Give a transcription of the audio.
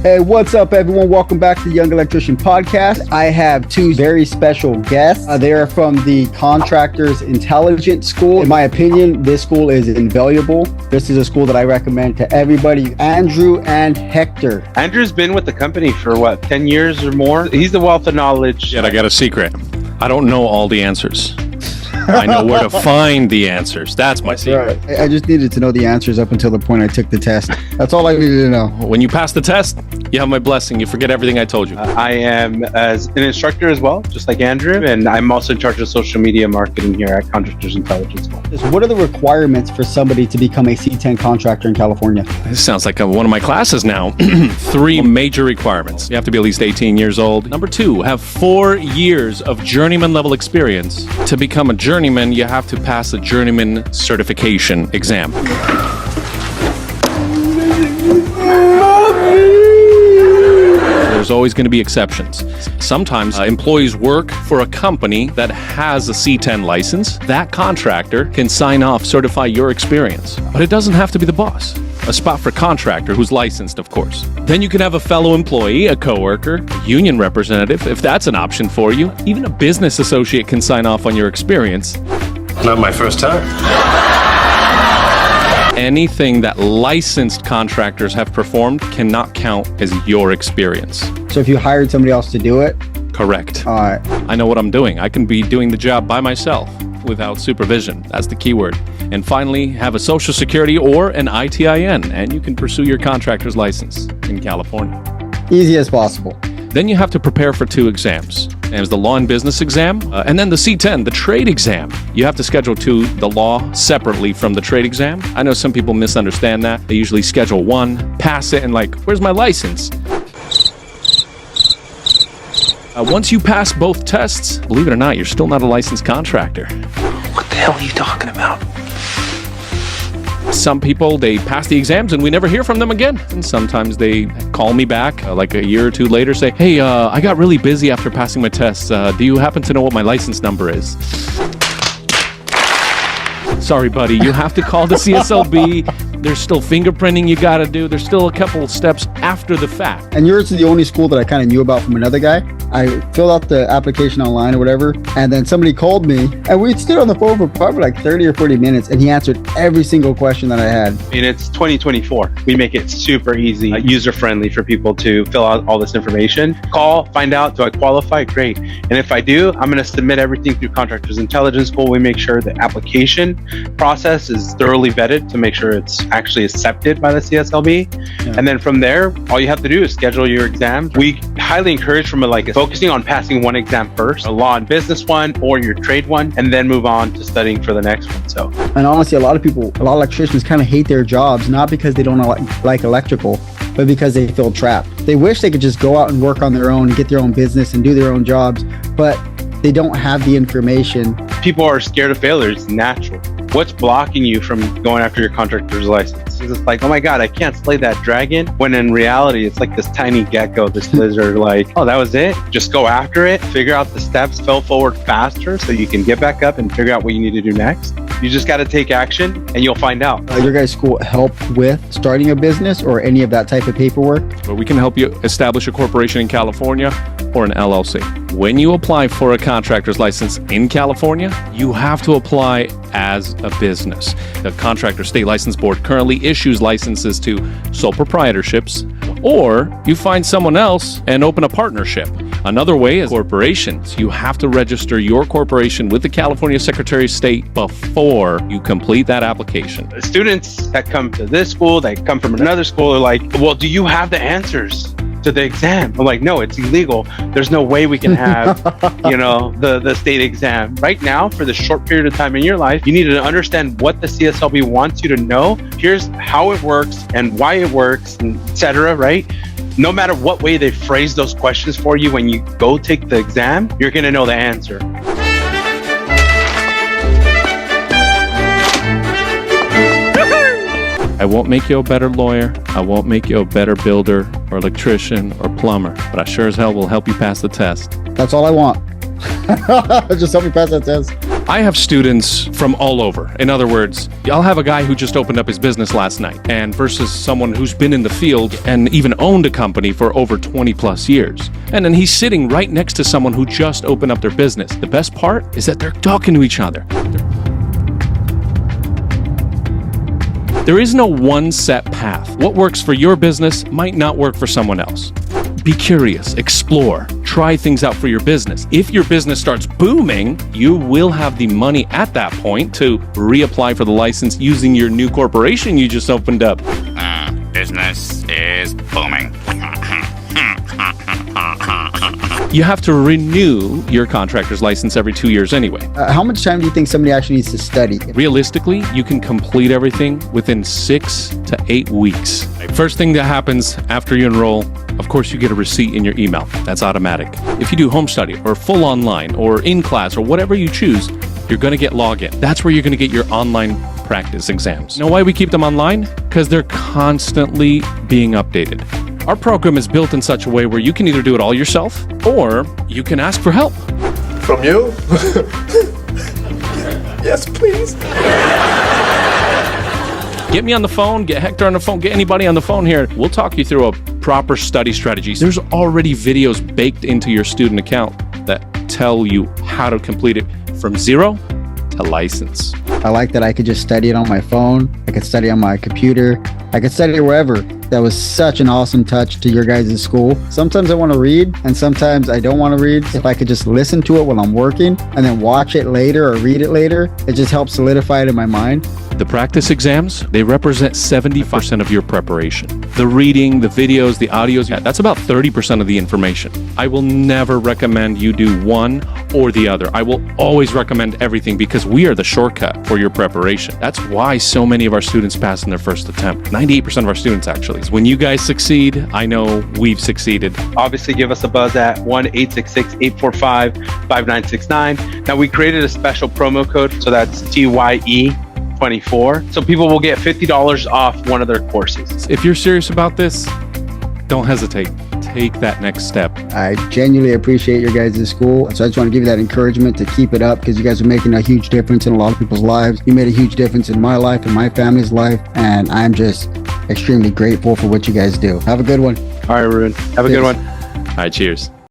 Hey, what's up, everyone? Welcome back to the Young Electrician Podcast. I have two very special guests. They are from the Contractors Intelligence School. In my opinion, this school is invaluable. This is a school that I recommend to everybody. Andrew and Hector. Andrew's been with the company for 10 years or more. He's the wealth of knowledge. Yet I got a secret. I don't know all the answers. I know where to find the answers. That's my secret. Right. I just needed to know the answers up until the point I took the test. That's all I needed to know. When you pass the test, you have my blessing. You forget everything I told you. I am as an instructor as well, just like Andrew, and I'm also in charge of social media marketing here at Contractors Intelligence School. What are the requirements for somebody to become a C10 contractor in California? This sounds like one of my classes now. 3 major requirements. You have to be at least 18 years old. Number 2, have 4 years of journeyman level experience. To become a journeyman, you have to pass a journeyman certification exam. There's always going to be exceptions. Sometimes employees work for a company that has a C10 license. That contractor can sign off, certify your experience. But it doesn't have to be the boss. A spot for contractor who's licensed, of course. Then you can have a fellow employee, a coworker, a union representative, if that's an option for you. Even a business associate can sign off on your experience. Not my first time. Anything that licensed contractors have performed cannot count as your experience. So if you hired somebody else to do it? Correct. All right. I know what I'm doing. I can be doing the job by myself without supervision. That's the key word. And finally, have a social security or an ITIN, and you can pursue your contractor's license in California. Easy as possible. Then you have to prepare for 2 exams. There's the law and business exam, and then the C10, the trade exam. You have to schedule the law separately from the trade exam. I know some people misunderstand that. They usually schedule one, pass it, and where's my license? Once you pass both tests, believe it or not, you're still not a licensed contractor. What the hell are you talking about? Some people, they pass the exams and we never hear from them again. And sometimes they call me back like a year or 2 later, say, hey, I got really busy after passing my tests. Do you happen to know what my license number is? Sorry, buddy, you have to call the CSLB. There's still fingerprinting you got to do. There's still a couple of steps after the fact. And yours is the only school that I kind of knew about from another guy. I filled out the application online or whatever, and then somebody called me, and we stood on the phone for probably 30 or 40 minutes, and he answered every single question that I had. I mean, it's 2024. We make it super easy, user-friendly for people to fill out all this information. Call, find out, do I qualify? Great. And if I do, I'm going to submit everything through Contractors Intelligence School. We make sure the application process is thoroughly vetted to make sure it's actually accepted by the CSLB. Yeah. And then from there, all you have to do is schedule your exams. We highly encourage from focusing on passing one exam first, a law and business one or your trade one, and then move on to studying for the next one. So, and honestly, a lot of electricians kind of hate their jobs, not because they don't like electrical, but because they feel trapped. They wish they could just go out and work on their own and get their own business and do their own jobs, but they don't have the information. People are scared of failure. It's natural. What's blocking you from going after your contractor's license? It's like, oh my God, I can't slay that dragon. When in reality, it's like this tiny gecko, this lizard, oh, that was it? Just go after it, figure out the steps, fail forward faster so you can get back up and figure out what you need to do next. You just got to take action and you'll find out. Your guys' school help with starting a business or any of that type of paperwork? But we can help you establish a corporation in California or an LLC. When you apply for a contractor's license in California, you have to apply as a business. The Contractor State License Board currently issues licenses to sole proprietorships, or you find someone else and open a partnership. Another way is corporations. You have to register your corporation with the California Secretary of State before you complete that application. Students that come to this school, that come from another school, are like, well, do you have the answers to the exam? I'm like, no, it's illegal. There's no way we can have, the state exam. Right now, for the short period of time in your life, you need to understand what the CSLB wants you to know. Here's how it works and why it works, and et cetera, right? No matter what way they phrase those questions for you, when you go take the exam, you're going to know the answer. I won't make you a better lawyer. I won't make you a better builder or electrician or plumber, but I sure as hell will help you pass the test. That's all I want. Just help me pass that test. I have students from all over. In other words, I'll have a guy who just opened up his business last night and versus someone who's been in the field and even owned a company for over 20 plus years. And then he's sitting right next to someone who just opened up their business. The best part is that they're talking to each other. There is no one set path. What works for your business might not work for someone else. Be curious, explore, try things out for your business. If your business starts booming, you will have the money at that point to reapply for the license using your new corporation you just opened up. Business is booming. You have to renew your contractor's license every 2 years anyway. How much time do you think somebody actually needs to study? Realistically, you can complete everything within 6 to 8 weeks. First thing that happens after you enroll, of course, you get a receipt in your email. That's automatic. If you do home study or full online or in class or whatever you choose, you're going to get login. That's where you're going to get your online practice exams. You know why we keep them online? Because they're constantly being updated. Our program is built in such a way where you can either do it all yourself or you can ask for help. From you? Yes, please. Get me on the phone, get Hector on the phone, get anybody on the phone here. We'll talk you through a proper study strategy. There's already videos baked into your student account that tell you how to complete it from zero to license. I like that I could just study it on my phone. I could study on my computer. I could study it wherever. That was such an awesome touch to your guys' school. Sometimes I want to read and sometimes I don't want to read. If I could just listen to it while I'm working and then watch it later or read it later, it just helps solidify it in my mind. The practice exams, they represent 70% of your preparation. The reading, the videos, the audios, that's about 30% of the information. I will never recommend you do one or the other. I will always recommend everything because we are the shortcut for your preparation. That's why so many of our students pass in their first attempt. 98% of our students actually. When you guys succeed, I know we've succeeded. Obviously, give us a buzz at 1-866-845-5969. Now, we created a special promo code, so that's TYE24. So people will get $50 off one of their courses. If you're serious about this, don't hesitate. Take that next step. I genuinely appreciate your guys' school. So I just want to give you that encouragement to keep it up because you guys are making a huge difference in a lot of people's lives. You made a huge difference in my life and my family's life. And I'm just extremely grateful for what you guys do. Have a good one. All right, Ruben. Have a good one. All right, cheers.